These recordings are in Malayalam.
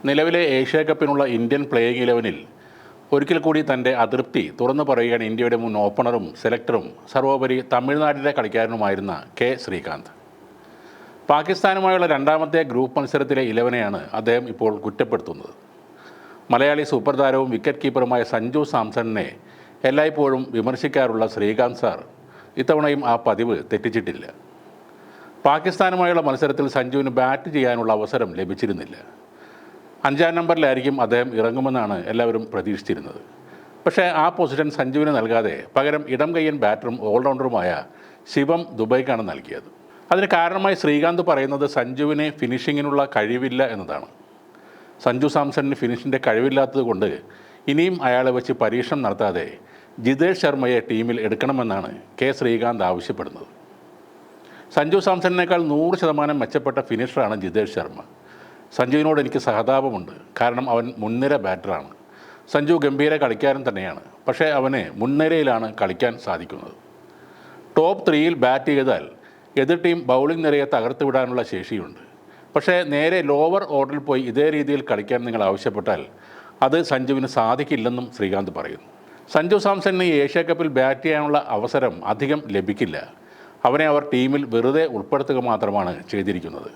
നിലവിലെ ഏഷ്യ കപ്പിനുള്ള ഇന്ത്യൻ പ്ലേയിങ് 11-ൽ ഒരിക്കൽ കൂടി തൻ്റെ അതൃപ്തി തുറന്നു പറയുകയാണ് ഇന്ത്യയുടെ മുൻ ഓപ്പണറും സെലക്ടറും സർവോപരി തമിഴ്നാട്ടിലെ കളിക്കാരനുമായിരുന്ന കെ ശ്രീകാന്ത്. പാകിസ്ഥാനുമായുള്ള രണ്ടാമത്തെ ഗ്രൂപ്പ് മത്സരത്തിലെ 11നെയാണ് അദ്ദേഹം ഇപ്പോൾ കുറ്റപ്പെടുത്തുന്നത്. മലയാളി സൂപ്പർ താരവും വിക്കറ്റ് കീപ്പറുമായ സഞ്ജു സാംസണിനെ എല്ലായ്പ്പോഴും വിമർശിക്കാറുള്ള ശ്രീകാന്ത് സാർ ഇത്തവണയും ആ പതിവ് തെറ്റിച്ചിട്ടില്ല. പാകിസ്ഥാനുമായുള്ള മത്സരത്തിൽ സഞ്ജുവിന് ബാറ്റ് ചെയ്യാനുള്ള അവസരം ലഭിച്ചിരുന്നില്ല. 5-ാം നമ്പറിലായിരിക്കും അദ്ദേഹം ഇറങ്ങുമെന്നാണ് എല്ലാവരും പ്രതീക്ഷിച്ചിരുന്നത്. പക്ഷേ ആ പൊസിഷൻ സഞ്ജുവിന് നൽകാതെ പകരം ഇടം കയ്യൻ ബാറ്ററും ഓൾറൗണ്ടറുമായ ശിവം ദുബൈക്കാണ് നൽകിയത്. അതിന് കാരണമായി ശ്രീകാന്ത് പറയുന്നത് സഞ്ജുവിന് ഫിനിഷിങ്ങിനുള്ള കഴിവില്ല എന്നതാണ്. സഞ്ജു സാംസണിന് ഫിനിഷിൻ്റെ കഴിവില്ലാത്തത് കൊണ്ട് ഇനിയും അയാളെ വെച്ച് പരീക്ഷണം നടത്താതെ ജിതേഷ് ശർമ്മയെ ടീമിൽ എടുക്കണമെന്നാണ് കെ ശ്രീകാന്ത് ആവശ്യപ്പെടുന്നത്. സഞ്ജു സാംസണിനേക്കാൾ 100% മെച്ചപ്പെട്ട ഫിനിഷറാണ് ജിതേഷ് ശർമ്മ. സഞ്ജുവിനോട് എനിക്ക് സഹതാപമുണ്ട്. കാരണം അവൻ മുൻനിര ബാറ്ററാണ്. സഞ്ജു ഗംഭീര കളിക്കാരൻ തന്നെയാണ്. പക്ഷേ അവന് മുൻനിരയിലാണ് കളിക്കാൻ സാധിക്കുന്നത്. ടോപ്പ് 3-ൽ ബാറ്റ് ചെയ്താൽ എതിർ ടീം ബൗളിംഗ് നിരയെ തകർത്ത് വിടാനുള്ള ശേഷിയുണ്ട്. പക്ഷേ നേരെ ലോവർ ഓർഡറിൽ പോയി ഇതേ രീതിയിൽ കളിക്കാൻ നിങ്ങൾ ആവശ്യപ്പെട്ടാൽ അത് സഞ്ജുവിന് സാധിക്കില്ലെന്നും ശ്രീകാന്ത് പറയുന്നു. സഞ്ജു സാംസണിന് ഈ ഏഷ്യ കപ്പിൽ ബാറ്റ് ചെയ്യാനുള്ള അവസരം അധികം ലഭിക്കില്ല. അവനെ അവർ ടീമിൽ വെറുതെ ഉൾപ്പെടുത്തുക മാത്രമാണ് ചെയ്തിരിക്കുന്നത്.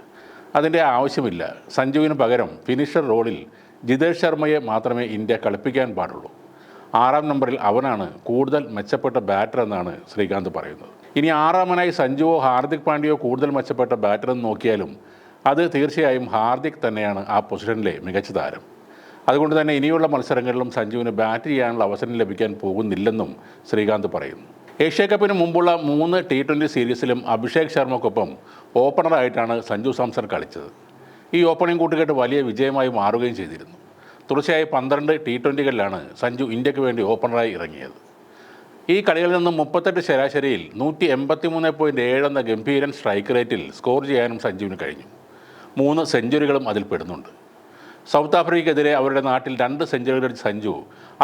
അതിൻ്റെ ആവശ്യമില്ല. സഞ്ജുവിന് പകരം ഫിനിഷർ റോളിൽ ജിതേഷ് ശർമ്മയെ മാത്രമേ ഇന്ത്യ കളിപ്പിക്കാൻ പാടുള്ളൂ. 6-ാം നമ്പറിൽ അവനാണ് കൂടുതൽ മെച്ചപ്പെട്ട ബാറ്റർ എന്നാണ് ശ്രീകാന്ത് പറയുന്നത്. ഇനി 6-ാമനായി സഞ്ജുവോ ഹാർദിക് പാണ്ഡ്യയോ കൂടുതൽ മെച്ചപ്പെട്ട ബാറ്റർ എന്ന് നോക്കിയാലും അത് തീർച്ചയായും ഹാർദിക് തന്നെയാണ് ആ പൊസിഷനിലെ മികച്ച താരം. അതുകൊണ്ട് തന്നെ ഇനിയുള്ള മത്സരങ്ങളിലും സഞ്ജുവിന് ബാറ്റ് ചെയ്യാനുള്ള അവസരം ലഭിക്കാൻ പോകുന്നില്ലെന്നും ശ്രീകാന്ത് പറയുന്നു. ഏഷ്യ കപ്പിന് മുമ്പുള്ള 3 T20 സീരീസിലും അഭിഷേക് ശർമ്മക്കൊപ്പം ഓപ്പണറായിട്ടാണ് സഞ്ജു സാംസൺ കളിച്ചത്. ഈ ഓപ്പണിംഗ് കൂട്ടുകെട്ട് വലിയ വിജയമായി മാറുകയും ചെയ്തിരുന്നു. തുടർച്ചയായി 12 T20കളിലാണ് സഞ്ജു ഇന്ത്യക്ക് വേണ്ടി ഓപ്പണറായി ഇറങ്ങിയത്. ഈ കളികളിൽ നിന്നും 38 ശരാശരിയിൽ 183.7 എന്ന ഗംഭീരൻ സ്ട്രൈക്ക് റേറ്റിൽ സ്കോർ ചെയ്യാനും സഞ്ജുവിന് കഴിഞ്ഞു. 3 സെഞ്ചുറികളും അതിൽ പെടുന്നുണ്ട്. സൗത്ത് ആഫ്രിക്കയ്ക്കെതിരെ അവരുടെ നാട്ടിൽ 2 സെഞ്ചുറികൾ അടിച്ച സഞ്ജു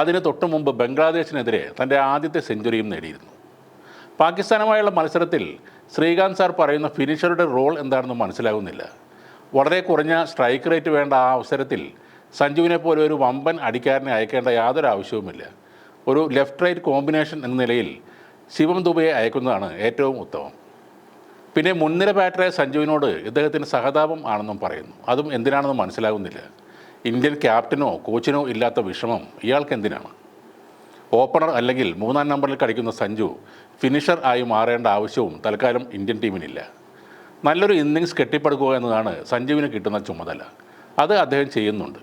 അതിന് തൊട്ടു മുമ്പ് ബംഗ്ലാദേശിനെതിരെ തൻ്റെ ആദ്യത്തെ സെഞ്ചുറിയും നേടിയിരുന്നു. പാകിസ്ഥാനുമായുള്ള മത്സരത്തിൽ ശ്രീകാന്ത് സാർ പറയുന്ന ഫിനിഷറുടെ റോൾ എന്താണെന്ന് മനസ്സിലാകുന്നില്ല. വളരെ കുറഞ്ഞ സ്ട്രൈക്ക് റേറ്റ് വേണ്ട ആ അവസരത്തിൽ സഞ്ജുവിനെ പോലെ ഒരു വമ്പൻ അടിക്കാരനെ അയക്കേണ്ട യാതൊരു ആവശ്യവുമില്ല. ഒരു ലെഫ്റ്റ് റൈറ്റ് കോമ്പിനേഷൻ എന്ന നിലയിൽ ശിവം ദുബൈയെ അയക്കുന്നതാണ് ഏറ്റവും ഉത്തമം. പിന്നെ മുൻനിര ബാറ്ററായ സഞ്ജുവിനോട് ഇദ്ദേഹത്തിന് സഹതാപം ആണെന്നും പറയുന്നു. അതും എന്തിനാണെന്ന് മനസ്സിലാകുന്നില്ല. ഇന്ത്യൻ ക്യാപ്റ്റനോ കോച്ചിനോ ഇല്ലാത്ത വിഷമം ഇയാൾക്ക് എന്തിനാണ്? ഓപ്പണർ അല്ലെങ്കിൽ 3-ാം നമ്പറിൽ കളിക്കുന്ന സഞ്ജു ഫിനിഷർ ആയി മാറേണ്ട ആവശ്യവും തൽക്കാലം ഇന്ത്യൻ ടീമിനില്ല. നല്ലൊരു ഇന്നിങ്സ് കെട്ടിപ്പടുക്കുക എന്നതാണ് സഞ്ജുവിന് കിട്ടുന്ന ചുമതല. അത് അദ്ദേഹം ചെയ്യുന്നുണ്ട്.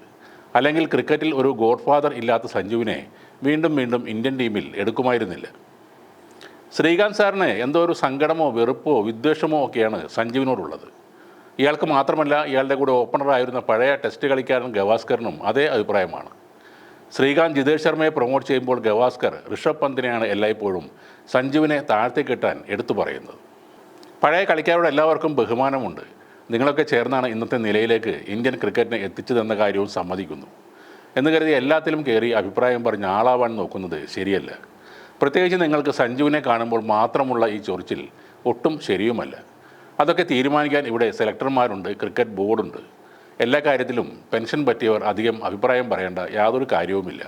അല്ലെങ്കിൽ ക്രിക്കറ്റിൽ ഒരു ഗോഡ് ഫാദർ ഇല്ലാത്ത സഞ്ജുവിനെ വീണ്ടും ഇന്ത്യൻ ടീമിൽ എടുക്കുമായിരുന്നില്ല. ശ്രീകാന്ത് സാറിന് എന്തോ ഒരു സങ്കടമോ വെറുപ്പോ വിദ്വേഷമോ ഒക്കെയാണ് സഞ്ജുവിനോടുള്ളത്. ഇയാൾക്ക് മാത്രമല്ല, ഇയാളുടെ കൂടെ ഓപ്പണറായിരുന്ന പഴയ ടെസ്റ്റ് കളിക്കാരൻ ഗവാസ്കറിനും അതേ അഭിപ്രായമാണ്. ശ്രീകാന്ത് ജിതേഷ് ശർമ്മയെ പ്രൊമോട്ട് ചെയ്യുമ്പോൾ ഗവാസ്കർ ഋഷഭ് പന്തിനെയാണ് എല്ലായ്പ്പോഴും സഞ്ജുവിനെ താഴ്ത്തിക്കെട്ടാൻ എടുത്തു പറയുന്നത്. പഴയ കളിക്കാരോട് എല്ലാവർക്കും ബഹുമാനമുണ്ട്. നിങ്ങളൊക്കെ ചേർന്നാണ് ഇന്നത്തെ നിലയിലേക്ക് ഇന്ത്യൻ ക്രിക്കറ്റിനെ എത്തിച്ചതെന്ന കാര്യവും സമ്മതിക്കുന്നു എന്ന് കരുതി എല്ലാത്തിലും കയറി അഭിപ്രായം പറഞ്ഞ് ആളാവാൻ നോക്കുന്നത് ശരിയല്ല. പ്രത്യേകിച്ച് നിങ്ങൾക്ക് സഞ്ജുവിനെ കാണുമ്പോൾ മാത്രമുള്ള ഈ ചൊറിച്ചിൽ ഒട്ടും ശരിയുമല്ല. അതൊക്കെ തീരുമാനിക്കാൻ ഇവിടെ സെലക്ടർമാരുണ്ട്, ക്രിക്കറ്റ് ബോർഡുണ്ട്. എല്ലാ കാര്യത്തിലും പെൻഷൻ പറ്റിയവർ അധികം അഭിപ്രായം പറയേണ്ട യാതൊരു കാര്യവുമില്ല.